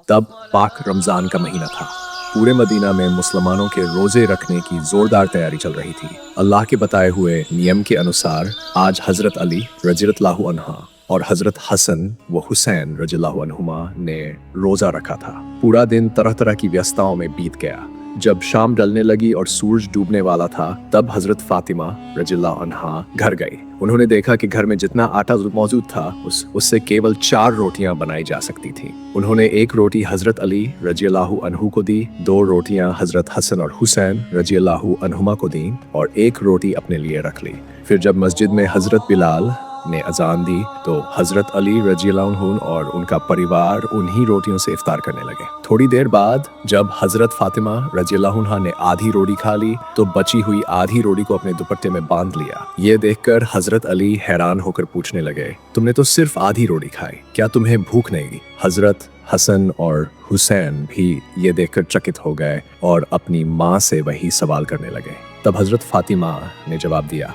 तब पाक रमज़ान का महीना था। पूरे मदीना में मुसलमानों के रोज़े रखने की ज़ोरदार तैयारी चल रही थी। अल्लाह के बताए हुए नियम के अनुसार आज हज़रत अली रज़ियल्लाहु अन्हा और हज़रत हसन व हुसैन रज़ियल्लाहु अन्हुमा ने रोज़ा रखा था। पूरा दिन तरह तरह की व्यस्तताओं में बीत गया। जब शाम ढलने लगी और सूरज डूबने वाला था, तब हज़रत फ़ातिमा रज़ियल्लाहु अन्हा घर गई। उन्होंने देखा कि घर में जितना आटा मौजूद था उससे केवल 4 रोटियां बनाई जा सकती थीं। उन्होंने एक रोटी हज़रत अली रज़ियल्लाहु अन्हु को दी, 2 रोटियां हज़रत हसन और हुसैन रज़ियल्लाहु अन्हुमा को दी और 1 रोटी अपने लिए रख ली। फिर जब मस्जिद में हज़रत बिलाल ने अजान दी तो हज़रत अली रज़ियल्लाहु अन्हु और उनका परिवार उन्हीं रोटियों से इफ्तार करने लगे। थोड़ी देर बाद जब हज़रत फ़ातिमा रज़ियल्लाहु अन्हा ने आधी रोटी खा ली तो बची हुई आधी रोटी को अपने दुपट्टे में बांध लिया। ये देखकर हज़रत अली हैरान होकर पूछने लगे, तुमने तो सिर्फ आधी रोटी खाई, क्या तुम्हें भूख नहीं? हज़रत हसन और हुसैन भी ये देखकर चकित हो गए और अपनी माँ से वही सवाल करने लगे। तब हज़रत फ़ातिमा ने जवाब दिया,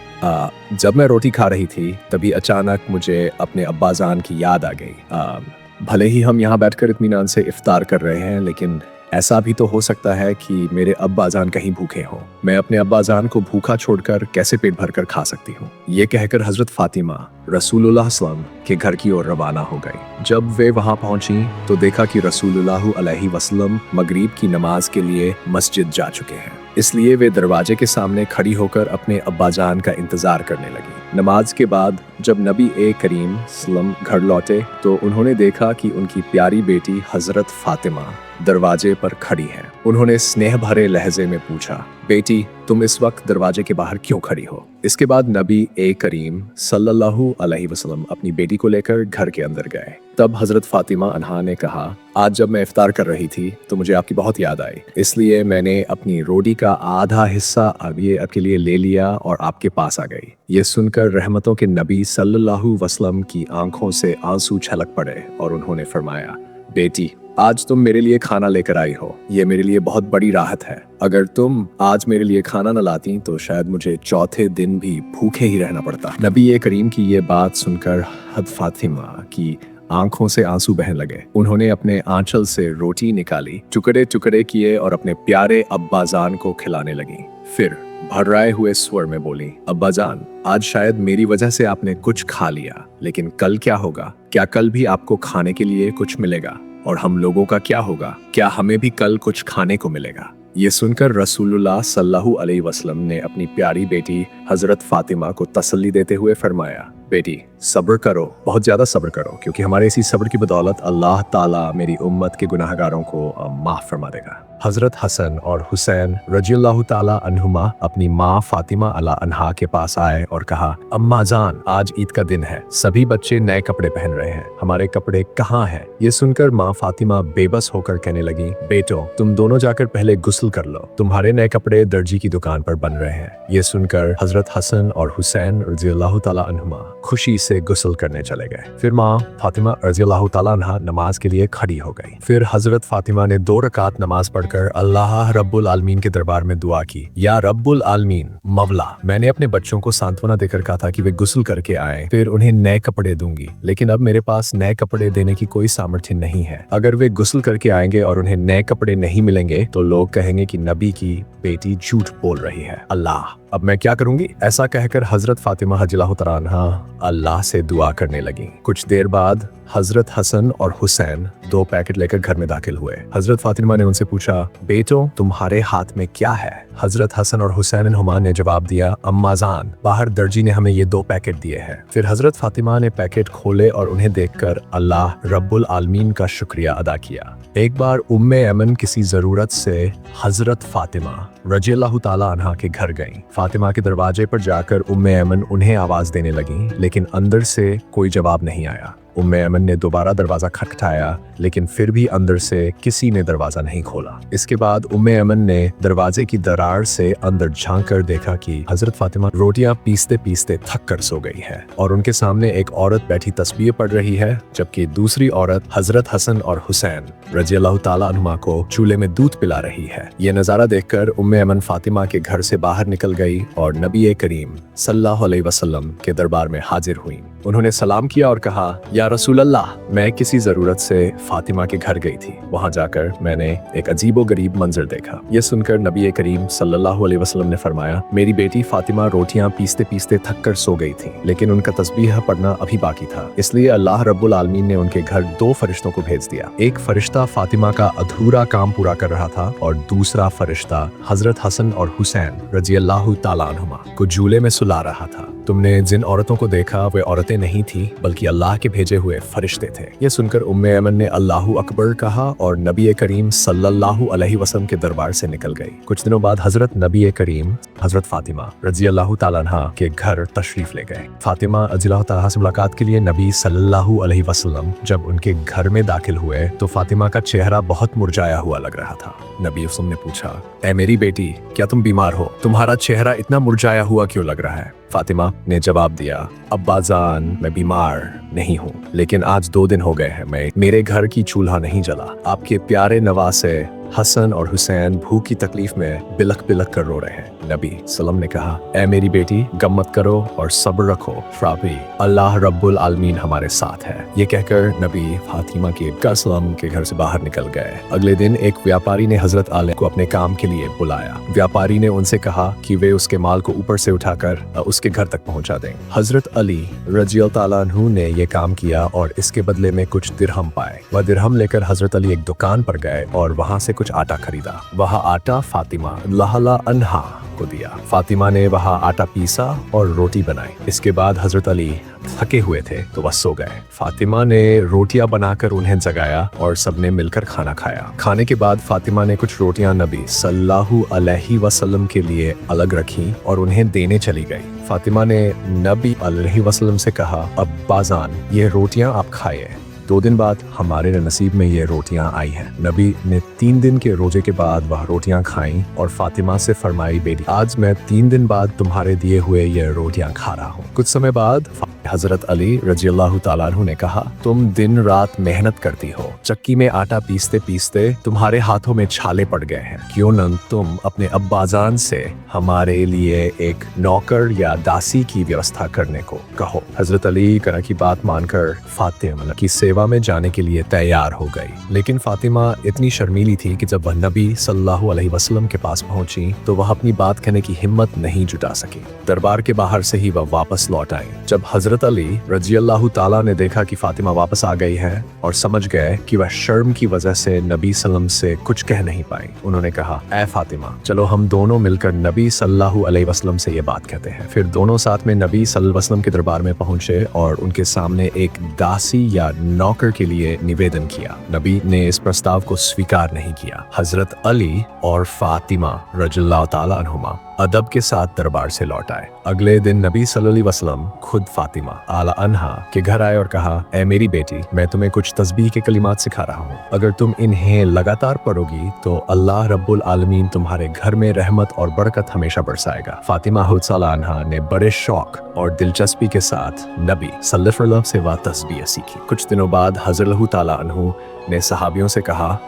जब मैं रोटी खा रही थी तभी अचानक मुझे अपने अब्बाजान की याद आ गई। भले ही हम यहाँ बैठकर इत्मीनान से इफ्तार कर रहे हैं, लेकिन ऐसा भी तो हो सकता है कि मेरे अब्बाजान कहीं भूखे हों। मैं अपने अब्बाजान को भूखा छोड़कर कैसे पेट भरकर खा सकती हूँ? ये कहकर हज़रत फ़ातिमा रसूलुल्लाह सल्लल्लाहु अलैहि वसल्लम के घर की ओर रवाना हो गई। जब वे वहाँ पहुँची तो देखा कि रसूलुल्लाह अलैहि वसल्लम मगरिब की नमाज के लिए मस्जिद जा चुके हैं। इसलिए वे दरवाजे के सामने खड़ी होकर अपने अब्बाजान का इंतजार करने लगी। नमाज के बाद जब नबी करीम सल्लम घर लौटे तो उन्होंने देखा कि उनकी प्यारी बेटी हज़रत फ़ातिमा दरवाजे पर खड़ी है। उन्होंने स्नेह भरे लहजे में पूछा, बेटी तुम इस वक्त दरवाजे के बाहर क्यों खड़ी हो? इसके बाद नबी करीम सल्लल्लाहु अलैहि वसल्लम अपनी बेटी को लेकर घर के अंदर गए। तब हज़रत फ़ातिमा अन्हा ने कहा, आज जब मैं इफ्तार कर रही थी तो मुझे आपकी बहुत याद आई, इसलिए मैंने अपनी रोटी का आधा हिस्सा आपके लिए ले लिया और आपके पास आ गई। ये सुनकर रहमतों के नबी सल्लल्लाहु अलैहि वसल्लम की आंखों से आंसू छलक पड़े और उन्होंने फरमाया, बेटी आज तुम मेरे लिए खाना लेकर आई हो, ये मेरे लिए बहुत बड़ी राहत है। अगर तुम आज मेरे लिए खाना न लाती तो शायद मुझे चौथे दिन भी भूखे ही रहना पड़ता। नबी करीम की ये बात सुनकर हज़रत फ़ातिमा की आंखों से आंसू बहने लगे। उन्होंने अपने आंचल से रोटी निकाली, टुकड़े टुकड़े किए और अपने प्यारे अब्बाजान को खिलाने लगी। फिर भर्राए हुए स्वर में बोली, अब्बाजान आज शायद मेरी वजह से आपने कुछ खा लिया, लेकिन कल क्या होगा? क्या कल भी आपको खाने के लिए कुछ मिलेगा? और हम लोगों का क्या होगा? क्या हमें भी कल कुछ खाने को मिलेगा? ये सुनकर रसूलुल्लाह सल्लल्लाहु अलैहि वसल्लम ने अपनी प्यारी बेटी हज़रत फ़ातिमा को तसल्ली देते हुए फरमाया, बेटी सब्र करो, बहुत ज़्यादा सब्र करो, क्योंकि हमारे इसी सब्र की बदौलत अल्लाह ताला मेरी उम्मत के गुनाहगारों को माफ़ फरमा देगा। हज़रत हसन और हुसैन रज़ियल्लाहु ताला अन्हुमा अपनी माँ फ़ातिमा अला अन्हा के पास आए और कहा, अम्मा जान आज ईद का दिन है, सभी बच्चे नए कपड़े पहन रहे हैं, हमारे कपड़े कहाँ हैं? ये सुनकर माँ फ़ातिमा बेबस होकर कहने लगी, बेटो तुम दोनों जाकर पहले गुस्ल कर लो, तुम्हारे नए कपड़े दर्जी की दुकान पर बन रहे हैं। ये सुनकर हज़रत हसन और हुसैन रज़ियल्लाहु ताला अन्हुमा खुशी से गुस्ल करने चले गए। फिर माँ फ़ातिमा रज़ियल्लाहु ताला अन्हा नमाज के लिए खड़ी हो गई। फिर हज़रत फ़ातिमा ने 2 रकात नमाज पढ़कर अल्लाह रब्बुल आलमीन के दरबार में दुआ की, या रब्बुल आलमीन मवला, मैंने अपने बच्चों को सांत्वना देकर कहा था कि वे गुस्ल करके आए, फिर उन्हें नए कपड़े दूंगी, लेकिन अब मेरे पास नए कपड़े देने की कोई सामर्थ्य नहीं है। अगर वे गुस्ल करके आएंगे और उन्हें नए कपड़े नहीं मिलेंगे तो लोग कहेंगे कि नबी की बेटी झूठ बोल रही है। अल्लाह अब मैं क्या करूंगी? ऐसा कहकर हज़रत फ़ातिमा रज़ियल्लाहु ताला अन्हा अल्लाह से दुआ करने लगी। कुछ देर बाद हज़रत हसन और हुसैन 2 पैकेट लेकर घर में दाखिल हुए। हज़रत फ़ातिमा ने उनसे पूछा, बेटो तुम्हारे हाथ में क्या है? हज़रत हसन और हुसैन अन्हुमा ने जवाब दिया, अम्मा जान बाहर दर्जी ने हमें ये 2 पैकेट दिए हैं। फिर हज़रत फ़ातिमा ने पैकेट खोले और उन्हें देखकर अल्लाह रब्बुल आलमीन का शुक्रिया अदा किया। एक बार उम्मे ऐमन किसी ज़रूरत से हज़रत फ़ातिमा रज़ियल्लाहु ताला अन्हा के घर गईं। फ़ातिमा के दरवाजे पर जाकर उम्मे ऐमन उन्हें आवाज़ देने लगीं, लेकिन अंदर से कोई जवाब नहीं आया। उम्मे ऐमन ने दोबारा दरवाज़ा खटखटाया, लेकिन फिर भी अंदर से किसी ने दरवाज़ा नहीं खोला। इसके बाद उम्मे ऐमन ने दरवाजे की दरार से अंदर झांक कर देखा कि हज़रत फ़ातिमा रोटियां पीसते पीसते थक कर सो गई है और उनके सामने एक औरत बैठी तस्बीह पढ़ रही है, जबकि दूसरी औरत हज़रत हसन और हुसैन रज़ियल्लाहु ताला अन्हुमा को चूल्हे में दूध पिला रही है। ये नज़ारा देखकर उम्मे ऐमन फ़ातिमा के घर से बाहर निकल गई और नबी करीम सल्लल्लाहु अलैहि वसल्लम के दरबार में हाजिर हुई। उन्होंने सलाम किया और कहा, या रसूल अल्लाह, मैं किसी जरूरत से फातिमा के घर गई थी। वहां जाकर मैंने एक अजीबो गरीब मंजर देखा। यह सुनकर नबी करीम सल्लल्लाहु अलैहि वसल्लम ने फरमाया, मेरी बेटी फातिमा रोटियां पीसते पीसते थक कर सो गई थी, लेकिन उनका तस्बीह पढ़ना अभी बाकी था, इसलिए अल्लाह रब्बुल आलमीन ने उनके घर 2 फरिश्तों को भेज दिया। एक फरिश्ता फातिमा का अधूरा काम पूरा कर रहा था और दूसरा फरिश्ता हजरत हसन और हुसैन रज़ियल्लाहु ताला अन्हुमा को झूले में सुला रहा था। तुमने जिन औरतों को देखा वे औरतें नहीं थी बल्कि अल्लाह के भेजे हुए फरिश्ते थे। यह सुनकर उम्मे अमन ने अल्लाहु अकबर कहा और नबी करीम सल्लल्लाहु अलैहि वसल्लम के दरबार से निकल गई। कुछ दिनों बाद हजरत नबी करीम हजरत फातिमा रज़ियल्लाहु ताला अन्हा के घर तशरीफ ले गए। फातिमा रज़ियल्लाहु ताला से मुलाकात के लिए नबी सल्लल्लाहु अलैहि वसल्लम जब उनके घर में दाखिल हुए तो फातिमा का चेहरा बहुत मुरझाया हुआ लग रहा था। नबी वसल्लम ने पूछा, ऐ मेरी बेटी, क्या तुम बीमार हो? तुम्हारा चेहरा इतना मुरझाया हुआ क्यों लग रहा है? फातिमा ने जवाब दिया, अब्बाजान, मैं बीमार नहीं हूँ, लेकिन आज 2 दिन हो गए हैं मेरे घर की चूल्हा नहीं जला। आपके प्यारे नवासे हसन और हुसैन भूख की तकलीफ में बिलख बिलख कर रो रहे हैं। नबी सल्लम ने कहा, ऐ मेरी बेटी, गम मत करो और सब्र रखो, फ्राबी अल्लाह रब्बुल आलमीन हमारे साथ है। ये कहकर नबी फातिमा के कसम के घर से बाहर निकल गए। अगले दिन एक व्यापारी ने हजरत आले को अपने काम के लिए बुलाया। व्यापारी ने उनसे कहा कि वे उसके माल को ऊपर से उठाकर उसके घर तक पहुंचा दें। हजरत अली रज़ियल्लाहु ताला अन्हु ने ये काम किया और इसके बदले में कुछ दिरहम पाए। वह दिरहम लेकर हजरत अली एक दुकान पर गए और वहां से कुछ आटा खरीदा। वह आटा फातिमा लहला अन्हा को दिया। फातिमा ने वहाँ आटा पीसा और रोटी बनाई। इसके बाद हजरत अली थके हुए थे तो वह सो गए। फातिमा ने रोटियां बनाकर उन्हें जगाया और सबने मिलकर खाना खाया। खाने के बाद फातिमा ने कुछ रोटियां नबी सल्लल्लाहु अलैहि वसल्लम के लिए अलग रखी और उन्हें देने चली गई। फातिमा ने नबी अलैहि वसल्लम से कहा, अब्बाजान, ये रोटियां आप खाइए। 2 दिन बाद हमारे नसीब में ये रोटियां आई हैं। नबी ने 3 दिन के रोजे के बाद वह रोटियां खाईं और फातिमा से फरमाई, बेटी, आज मैं 3 दिन बाद तुम्हारे दिए हुए ये रोटियां खा रहा हूँ। कुछ समय बाद हजरत अली रज़ियल्लाहु ताला अन्हु ने कहा, तुम दिन रात मेहनत करती हो, चक्की में आटा पीसते पीसते तुम्हारे हाथों में छाले पड़ गए हैं। क्यों न तुम अपने अब्बाजान से हमारे लिए एक नौकर या दासी की व्यवस्था करने को कहो। हजरत अली करा की बात मानकर फातिमा की सेवा में जाने के लिए तैयार हो गई। लेकिन फातिमा इतनी शर्मीली थी कि जब वह नबी सल्लल्लाहु अलैहि वसल्लम के पास पहुंची तो वह अपनी बात कहने की हिम्मत नहीं जुटा सकी। दरबार के बाहर से ही वह वापस लौट आई। जब हजरत अली रज़ियल्लाहु ताला ने देखा कि फातिमा वापस आ गई है और समझ गए कि वह शर्म की वजह से नबी सल्लम से कुछ कह नहीं पाई, उन्होंने कहा, ऐ फातिमा, चलो हम दोनों मिलकर नबी सल्लल्लाहु अलैहि वसल्लम से ये बात कहते हैं। फिर दोनों साथ में नबी सल्लल्लाहु अलैहि वसल्लम के दरबार में पहुंचे और उनके सामने एक दासी या नौकर के लिए निवेदन किया। नबी ने इस प्रस्ताव को स्वीकार नहीं किया। हजरत अली और फातिमा रज़ियल्लाहु ताला अन्हुमा अदब के साथ दरबार से लौट आए। अगले दिन नबी सल्लल्लाहु अलैहि वसल्लम खुद फातिमा आला अन्हा के घर आए और कहा, ऐ मेरी बेटी, मैं तुम्हें कुछ तस्बीह के कलिमात सिखा रहा हूँ। अगर तुम इन्हें लगातार पढ़ोगी तो अल्लाह रब्बुल आलमीन तुम्हारे घर में रहमत और बरकत हमेशा बरसाएगा। फातिमा हुसैला अन्हा ने बड़े शौक और दिलचस्पी के साथ नबी सल्लल्लाहु अलैहि वसल्लम से वह तस्बीह सीखी। कुछ दिनों बाद हज़रत ताला अन्हु ने सहाबियों से कहा,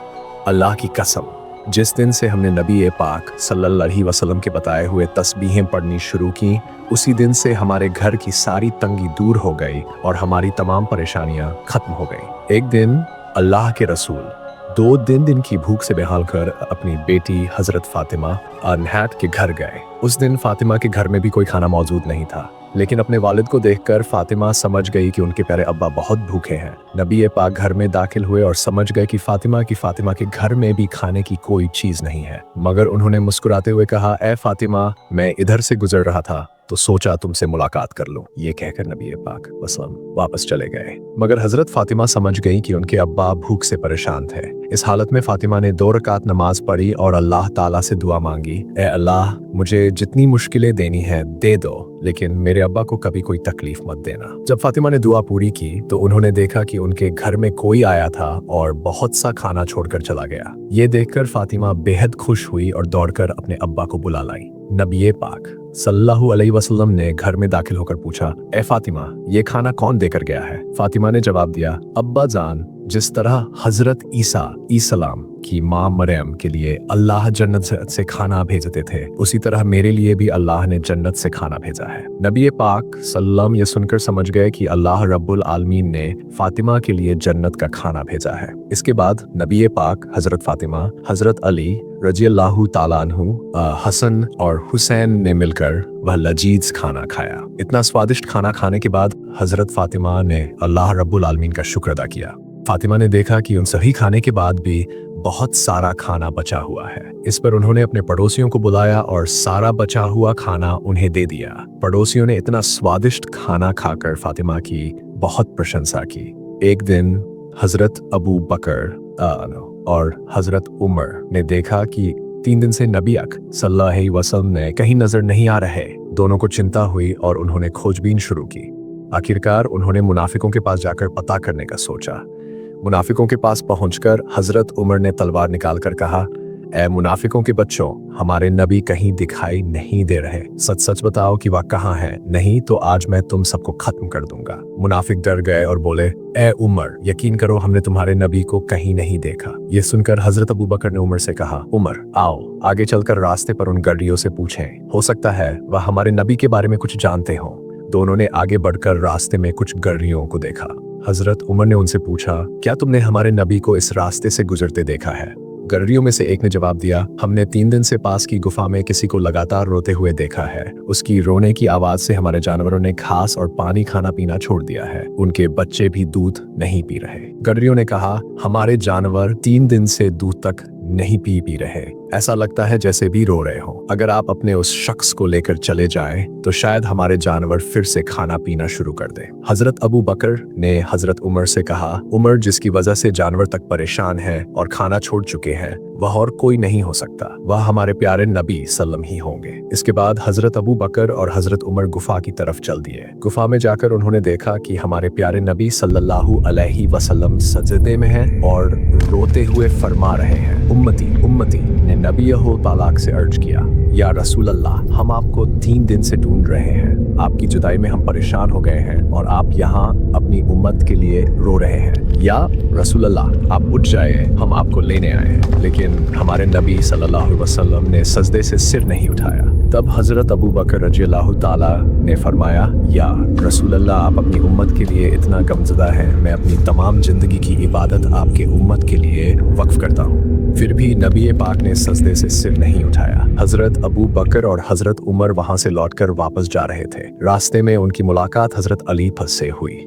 अल्लाह की कसम, जिस दिन से हमने नबी पाक सल्लल्लाहु अलैहि वसल्लम के बताए हुए तस्बीहें पढ़नी शुरू की, उसी दिन से हमारे घर की सारी तंगी दूर हो गई और हमारी तमाम परेशानियां खत्म हो गई। एक दिन अल्लाह के रसूल 2 दिन की भूख से बेहाल कर अपनी बेटी हजरत फातिमा अनहैट के घर गए। उस दिन फातिमा के घर में भी कोई खाना मौजूद नहीं था, लेकिन अपने वालिद को देखकर फातिमा समझ गई कि उनके प्यारे अब्बा बहुत भूखे हैं। नबी पाक घर में दाखिल हुए और समझ गए कि फातिमा के घर में भी खाने की कोई चीज नहीं है, मगर उन्होंने मुस्कुराते हुए कहा, ऐ फातिमा, मैं इधर से गुजर रहा था तो सोचा तुमसे मुलाकात कर लूं। ये कहकर नबी पाक वसल्लम वापस चले गए। मगर हजरत फातिमा समझ गई कि उनके अब्बा भूख से परेशान थे। इस हालत में फातिमा ने 2 रकात नमाज पढ़ी और अल्लाह ताला से दुआ मांगी, ए अल्लाह, मुझे जितनी मुश्किलें देनी है दे दो, लेकिन मेरे अब्बा को कभी कोई तकलीफ मत देना। जब फातिमा ने दुआ पूरी की तो उन्होंने देखा कि उनके घर में कोई आया था और बहुत सा खाना छोड़कर चला गया। ये देखकर फातिमा बेहद खुश हुई और दौड़कर अपने अब्बा को बुला लाई। नबी पाक सल्लल्लाहु अलैहि वसल्लम ने घर में दाखिल होकर पूछा, ए फातिमा, ये खाना कौन देकर गया है? फातिमा ने जवाब दिया, अब्बा जान, जिस तरह हजरत ईसा सलाम की माँ मरियम के लिए अल्लाह जन्नत से खाना भेजते थे, उसी तरह मेरे लिए भी अल्लाह ने जन्नत से खाना भेजा है। नबी पाक सल्लम ये सुनकर समझ गए कि अल्लाह रब्बुल आलमीन ने फातिमा के लिए जन्नत का खाना भेजा है। इसके बाद नबी पाक हजरत फातिमा, हजरत अली रज़ियल्लाहु ताला अन्हु, हसन और हुसैन ने मिलकर वह लजीज खाना खाया। इतना स्वादिष्ट खाना खाने के बाद हजरत फातिमा ने अल्लाह रब्बुल आलमीन का शुक्र अदा किया। फातिमा ने देखा कि उन सभी खाने के बाद भी बहुत सारा खाना बचा हुआ है। इस पर उन्होंने अपने पड़ोसियों को बुलाया और सारा बचा हुआ खाना उन्हें दे दिया। पड़ोसियों ने इतना स्वादिष्ट खाना खाकर फातिमा की बहुत प्रशंसा की। एक दिन हजरत अबू बकर और हजरत उमर ने देखा कि 3 दिन से नबी सल्लल्लाहु अलैहि वसल्लम ने कहीं नजर नहीं आ रहे। दोनों को चिंता हुई और उन्होंने खोजबीन शुरू की। आखिरकार उन्होंने मुनाफिकों के पास जाकर पता करने का सोचा। मुनाफिकों के पास पहुंचकर हजरत उमर ने तलवार निकालकर कहा, ए मुनाफिकों के बच्चों, हमारे नबी कहीं दिखाई नहीं दे रहे। सच सच बताओ कि वह कहाँ है, नहीं तो आज मैं तुम सबको खत्म कर दूंगा। मुनाफिक डर गए और बोले, ए उमर, यकीन करो हमने तुम्हारे नबी को कहीं नहीं देखा। ये सुनकर हजरत अबू बकर ने उमर से कहा, उमर आओ आगे चलकर रास्ते पर उन गड्डियों से पूछें, हो सकता है वह हमारे नबी के बारे में कुछ जानते हों। दोनों ने आगे बढ़कर रास्ते में कुछ गड्डियों को देखा। हजरत उमर ने उनसे पूछा, क्या तुमने हमारे नबी को इस रास्ते से गुजरते देखा है? गडरियों में से एक ने जवाब दिया, हमने 3 दिन से पास की गुफा में किसी को लगातार रोते हुए देखा है। उसकी रोने की आवाज से हमारे जानवरों ने घास और पानी खाना पीना छोड़ दिया है। उनके बच्चे भी दूध नहीं पी रहे। गडरियों ने कहा, हमारे जानवर 3 दिन से दूध तक नहीं पी रहे, ऐसा लगता है जैसे भी रो रहे हो। अगर आप अपने उस शख्स को लेकर चले जाएं, तो शायद हमारे जानवर फिर से खाना पीना शुरू कर दें। हजरत अबू बकर ने हजरत उमर से कहा, उमर जिसकी वजह से जानवर तक परेशान है और खाना छोड़ चुके हैं, वह और कोई नहीं हो सकता, वह हमारे प्यारे नबी सल्लम ही होंगे। इसके बाद हजरत अबू बकर और हजरत उमर गुफा की तरफ चल दिए। गुफा में जाकर उन्होंने देखा कि हमारे प्यारे नबी सल्लल्लाहु अलैहि वसल्लम सजदे में हैं और रोते हुए फरमा रहे हैं, उम्मती उम्मती। ने नबी तालाक से अर्ज किया, या रसूल अल्लाह, हम आपको 3 दिन से ढूंढ रहे हैं। आपकी जुदाई में हम परेशान हो गए हैं और आप यहाँ अपनी उम्मत के लिए रो रहे हैं। या रसूल अल्लाह, आप उठ जाए, हम आपको लेने आए हैं। लेकिन हमारे नबी सल्लल्लाहु अलैहि वसल्लम ने सजदे से सिर नहीं उठाया। तब हजरत अबू बकर रज़ियल्लाहु ताला ने फरमाया, या रसूल अल्लाह, आप अपनी उम्मत के लिए इतना गमज़दा हैं, मैं अपनी तमाम जिंदगी की इबादत आपके उम्मत के लिए वक्फ करता हूँ। फिर भी नबी पाक ने सजदे से सिर नहीं उठाया। हजरत अबू बकर और हजरत उमर वहां से लौटकर वापस जा रहे थे। रास्ते में उनकी मुलाकात हजरत अली से हुई।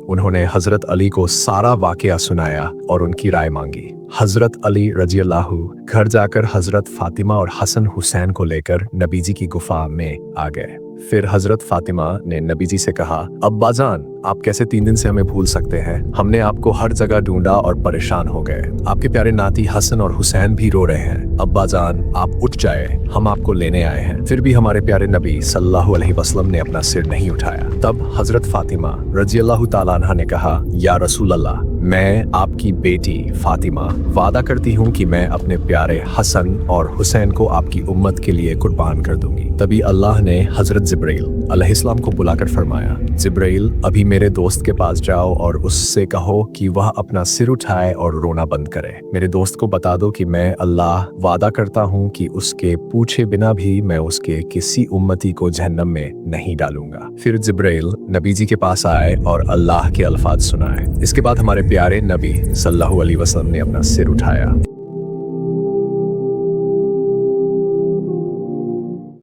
उन्होंने हजरत अली को सारा वाकया सुनाया और उनकी राय मांगी। हजरत अली रज़ियल्लाहु घर जाकर हजरत फातिमा और हसन हुसैन को लेकर नबीजी की गुफा में आ गए। फिर हजरत फातिमा ने नबीजी से कहा, अब्बाजान, आप कैसे 3 दिन से हमें भूल सकते हैं? हमने आपको हर जगह ढूंढा और परेशान हो गए। आपके प्यारे नाती हसन और हुसैन भी रो रहे हैं। अब्बाजान, आप उठ जाए, हम आपको लेने आए हैं। फिर भी हमारे प्यारे नबी सल्लल्लाहु अलैहि वसल्लम ने अपना सिर नहीं उठाया। तब हजरत फातिमा रज़ियल्लाहु ताला अन्हा ने कहा, या रसूल अल्लाह, मैं आपकी बेटी फातिमा वादा करती हूँ कि मैं अपने प्यारे हसन और हुसैन को आपकी उम्मत के लिए कुर्बान कर दूंगी। तभी अल्लाह ने हजरत जिब्राइल अलैहिस्सलाम को बुलाकर फरमाया, जिब्राइल, अभी मेरे दोस्त के पास जाओ और उससे कहो कि वह अपना सिर उठाए और रोना बंद करे। मेरे दोस्त को बता दो कि मैं अल्लाह वादा करता हूँ कि उसके पूछे बिना भी मैं उसके किसी उम्मती को जहन्नम में नहीं डालूंगा। फिर जिब्राइल नबीजी के पास आए और अल्लाह के अल्फाज सुनाए। इसके बाद हमारे प्यारे नबी सल्लल्लाहु अलैहि वसल्लम ने अपना सिर उठाया।